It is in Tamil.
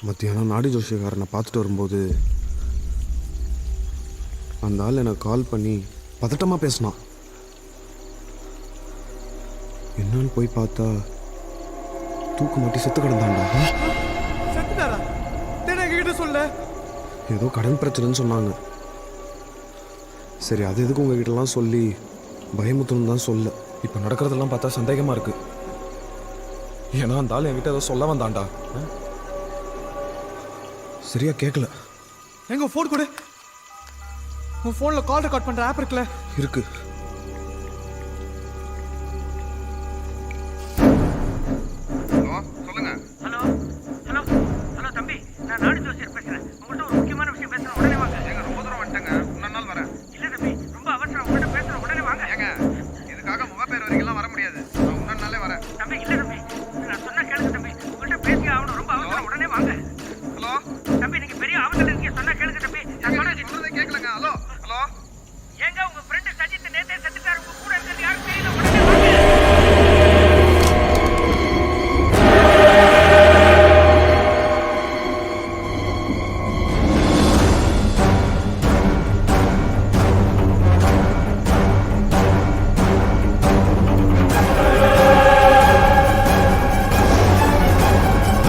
மத்தியானம் நாடி ஜோஷியக்காரனை பார்த்துட்டு வரும்போது அந்த ஆள் எனக்கு கால் பண்ணி பதட்டமாக பேசினான். என்னன்னு போய் பார்த்தா தூக்கு மாட்டி செத்து கிடந்தான்டா. செத்துட்டாரா? எங்ககிட்ட சொல்ல. ஏதோ கடன் பிரச்சனைன்னு சொன்னாங்க. சரி, அது எதுக்கு உங்ககிட்டலாம் சொல்லி பயமுத்துன்னு தான் சொல்ல. இப்போ நடக்கிறதெல்லாம் பார்த்தா சந்தேகமாக இருக்கு. ஏன்னா அந்த ஆள் என்கிட்ட ஏதோ சொல்ல வந்தான்டா. சரியா கேட்கல. எங்க ஃபோன் கொடு. உன் ஃபோனில் கால் ரெக்கார்ட் பண்ணுற ஆப் இருக்குல்ல? இருக்கு.